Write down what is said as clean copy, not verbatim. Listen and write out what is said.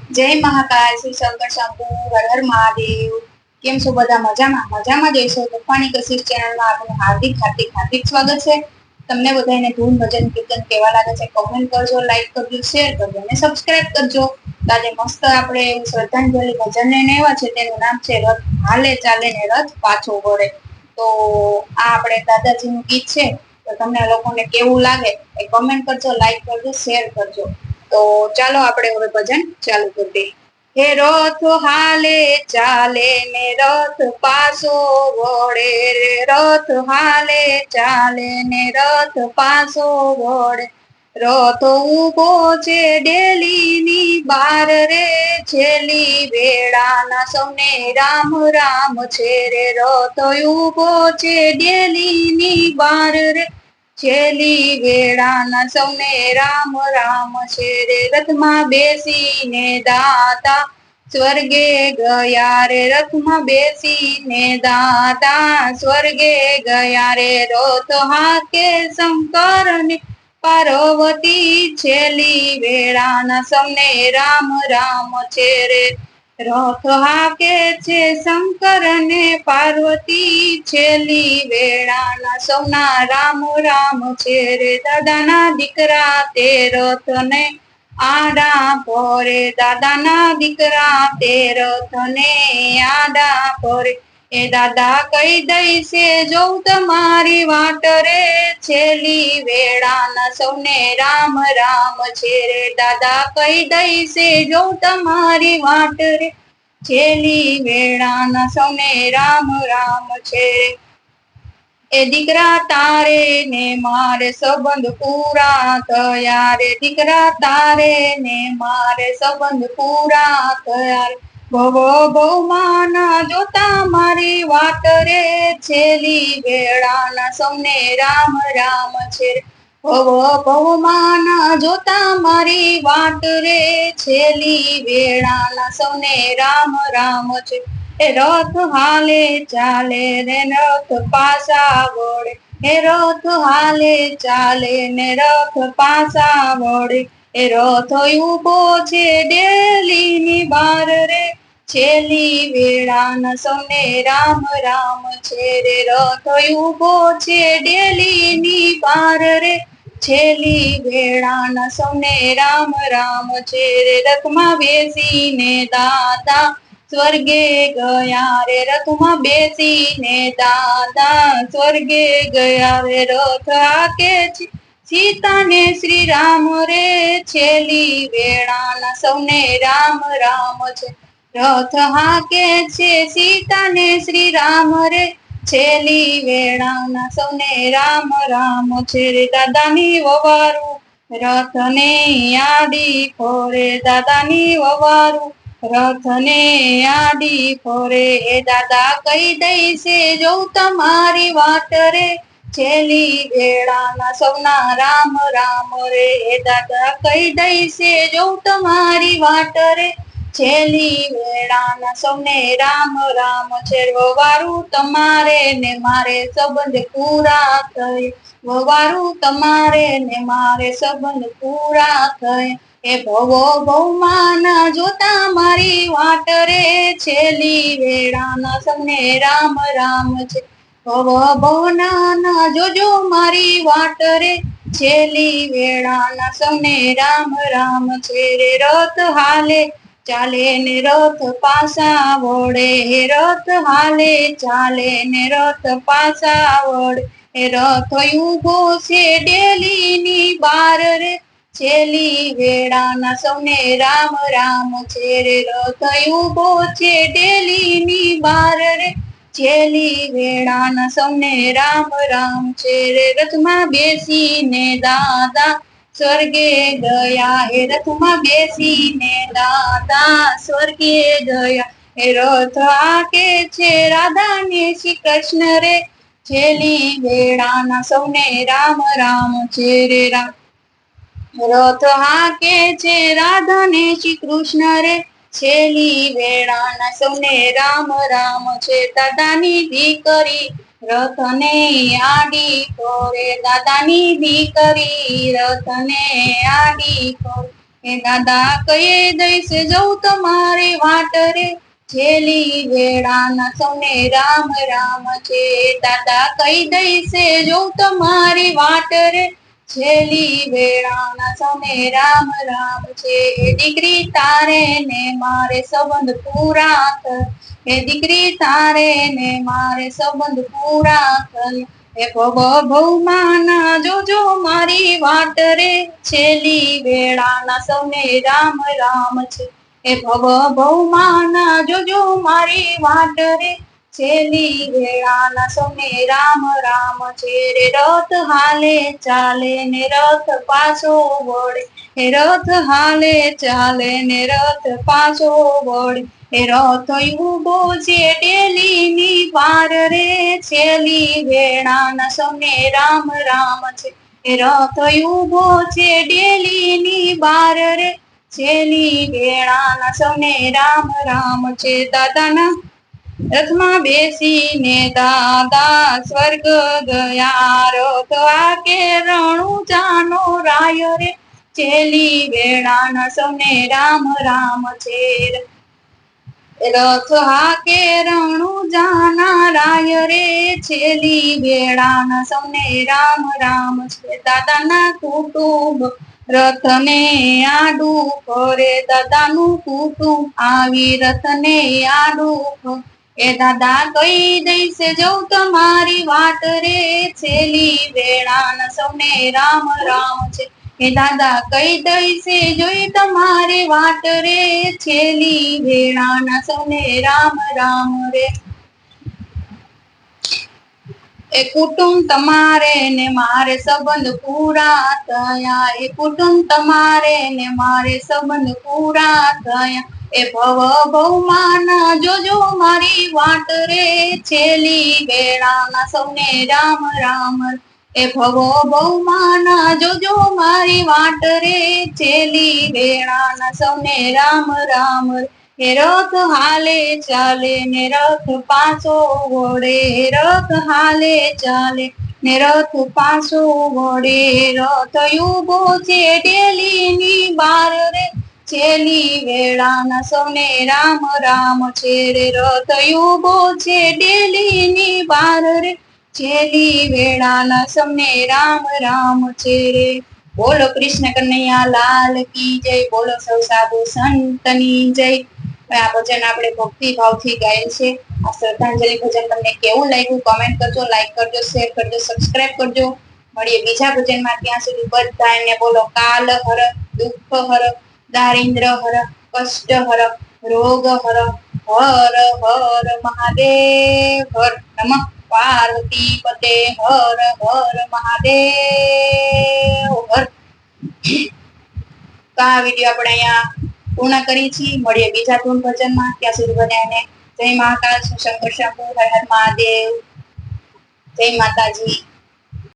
જય મહાકાલ, શ્રી શંકર શંભુ, હર હર મહાદેવ। કેમ છો બધા? મજામાં મજામાં જઈશો? તોફાની કશિશ ચેનલમાં આપનું હાર્દિક હાર્દિક હાર્દિક સ્વાગત છે। તમને બધાને ધૂન ભજન કીર્તન કેવા લાગે છે કોમેન્ટ કરજો, લાઈક કરજો, શેર કરજો અને સબસ્ક્રાઇબ કરજો। તો આજે મસ્ત આપણે એવું શ્રદ્ધાંજલિ ભજન લઈને આવ્યા છે, તેનું નામ છે રથ હાલે ચાલે ને રથ પાછો વળે। તો આ આપણે દાદાજીનું ગીત છે, તો તમને લોકોને કેવું લાગે એ કમેન્ટ કરજો, લાઈક કરજો, શેર કરજો। તો ચાલો આપણે હવે ભજન ચાલુ કરી દઈએ। હે રથ હાલે ચાલે ને રથ પાછો વળે રે, રથ હાલે ચાલે ને રથ પાછો વળે। રથ ઉભો છે ડેલી ની બાર રે, છેલ્લી વેળાના સૌને રામ રામ છે રે। રથ ઉભો છે ડેલી ની બાર રે, છેલ્લી વેળાના સૌને રામ રામ છે રે। રથમાં બેસીને દાતા સ્વર્ગે ગયા રે, રથમાં બેસીને દાતા સ્વર્ગે ગયા રે। રથ હાકે શંકર ને પાર્વતી, છેલ્લી વેળાના સૌને રામ રામ છે રે। રથ હાકે છે શંકર ને પાર્વતી, છેલ્લી વેળાના સૌના રામ રામ છે રે। દાદાના દીકરા તે રથ ને આડા પોરે, દાદાના દીકરા તે રથ ને આડા પોરે। એ દાદા કઈ દઈશે જોઉં તમારી વાટ રે, છેલ્લી વેળાના સૌને રામ રામ છે રે। દાદા કઈ દઈશે જોઉં તમારી વાટ રે, છેલ્લી વેળાના સૌને રામ રામ છે રે। એ દીકરા તારે ને મારે સંબંધ પૂરા થયા રે, દીકરા તારે ને મારે સંબંધ પૂરા થયા રે। ભવ ભવમાં ના જોતા મારી વાટ રે, છેલ્લી વેળાના સૌને રામ રામ છે રે। ભવ ભવમાં ના જોતા મારી વાટ રે, છેલ્લી વેળાના સૌને રામ રામ છે। એ રથ હાલે ચાલે ને રથ પાછા વળે, એ રથ હાલે ચાલે ને રથ પાછા વળે। એ રથ ઉભો છે ડેલી ની બાર રે, છેલ્લી વેળાના સૌને રામ રામ છે રે। રથ ઉભો છે ડેલી ની બાર રે, છેલ્લી વેળાના સૌને રામ રામ છે રે। રથમાં બેસીને દાદા સ્વર્ગે ગયા રે, રથમાં બેસીને દાદા સ્વર્ગે ગયા રે। રથ હાકે છે સીતા ને શ્રી રામ રે, છેલ્લી વેળાના સૌને રામ રામ છે। રથ હાકે છે સીતા ને શ્રી રામ રે, છેલ્લી વેળાના સૌને રામ રામ છે રે। દાદાની વવારું રથ ને આડી ફોરે, દાદાની વવારું રથ ને આડી ફોરે। એ દાદા કઈ દઈશે જોઉં તમારી વાટ રે, છેલ્લી વેળાના સૌના રામ રામ રે। એ દાદા કઈ દઈશે જોઉં તમારી વાટ રે, છેલ્લી વેળાના સૌને રામ રામ છે। વવારું તમારે ને મારે સંબંધ પૂરા થયા, વવારું તમારે ને મારે સંબંધ પૂરા થયા। એ ભવ ભવમાં ના જોતા મારી વાટ રે, છેલ્લી વેળાના સૌને રામ રામ છે। ભવ ભવના ના જોજો મારી વાટ રે, છેલ્લી વેળાના સૌને રામ રામ છે રે। રથ હાલે ચાલે ને રથ પાછા વળે, હે રથ હાલે ચાલે ને રથ પાછા વળે। એ રથ ઉભો છે ડેલી ની બાર રે, છેલ્લી વેળાના સૌને રામ રામ છે રે। રથ ઉભો છે ડેલી ની બાર રે, છેલ્લી વેળાના સૌને રામ રામ છે રે। રથમાં બેસીને દાદા સ્વર્ગે ગયા, એ રથમાં બેસીને દાદા સ્વર્ગે ગયા। એ રથ હાકે છે રાધા ને શ્રી કૃષ્ણ રે, છેલ્લી વેળાના સૌને રામ રામ છે રે। રથ હાકે છે રાધા ને શ્રી કૃષ્ણ રે, છેલ્લી વેળાના સૌને રામ રામ છે। દાદાની દીકરી રથ ને આડી ફોરે, દાદાની દીકરી રથ ને આડી ફોરે। એ દાદા કઈ દઈશ જવું તમારી વાટ રે, છેલ્લી વેળાના સૌને રામ રામ છે. દાદા કઈ દઈશે જવું તમારી વાટ રે, છેલ્લી વેળાના સૌને રામ રામ છે. એ દીકરી તારે ને મારે સંબંધ પૂરા કર, એ દીકરી તારે ને મારે સંબંધ પૂરા કર. એ ભવમાના જોજો મારી વાટ રે, છેલ્લી વેળાના સૌને રામ રામ છે. એ ભવમાના જોજો મારી વાટ રે, છેલ્લી વેળાના સૌને રામ રામ છે. રે રથ હાલે ચાલે ને રથ પાછો વળે, એ રથ હાલે ચાલે ને રથ પાછો વળે. એ રથ ઉભો છે ડેલીની પાર રે, છેલ્લી વેળાના સૌને રામ રામ છે. એ રથ ઉભો છે ડેલીની બાર રે, છેલ્લી વેળાના સૌને રામ રામ છે. દાદાના રથમાં બેસીને દાદા સ્વર્ગ ગયા, રથ આકે રણુજાનો રાય રે, છેલ્લી વેળાના સૌને રામ રામ છે. રથ હાકે રણુજાના રાય રે, છેલ્લી વેળાના સૌને રામ રામ છે. દાદાના કુટુંબ રથને આડું ફરે, દાદાનું કુટુંબ આવી રથને આડું ફરે. એ દાદા કઈ દઈશે જવું તમારી વાટ રે, છેલ્લી વેળાના સૌને રામ રામ છે. એ દાદા કઈ દઈશે જોઈ તમારી વાટ રે, છેલ્લી વેળાના સૌને રામ રામ રે. એ કુટુંબ તમારે ને મારે સંબંધ પૂરા થયા, એ કુટુંબ તમારે ને મારે સંબંધ પૂરા થયા. એ ભવમાના જોજો મારી વાટ રે, છેલ્લી વેળાના સૌને રામ રામ. એ ભવમાના જોજો મારી વાટ રે, છેલ્લી વેળાના સૌને રામ રામ. એ રથ હાલે ચાલે ને રથ પાછો વળે, રથ હાલે ચાલે ને રથ પાછો વળે. રથ ઉભો છે ડેલીની બાર રે, છેલ્લી વેળાના સૌને રામ રામ છે. રે રથ ઉભો છે ડેલીની બાર રે, છેલ્લી વેળાના સૌને રામ રામ છે. રે બોલો કૃષ્ણ કનૈયા લાલ કી જય, બોલો સૌ સાધુ સંતની જય. આ ભજન આપણે ભક્તિ ભાવથી ગાયેલ છે. આ શ્રદ્ધાંજલિ ભજન તમને કેવું લાગ્યું કોમેન્ટ કરજો, લાઈક કરજો, શેર કરજો, સબસ્ક્રાઇબ કરજો. મળીએ બીજા ભજનમાં, ત્યાં સુધી બધાને બોલો કાલ હર, દુઃખ હર, દારિદ્ર હર, કષ્ટ હર, રોગ હર, હર હર મહાદેવ હર. નમઃ પાર્વતી પતે હર હર મહાદેવ હર. તો આ વિડીયો આપણે અહીંયા પૂર્ણ કરી છીએ. મળીએ બીજા ધૂન ભજનમાં, ત્યાં સુધી બધાને જય મહાકાલ, શંકર શંભુ, હર હર મહાદેવ, જય માતાજી.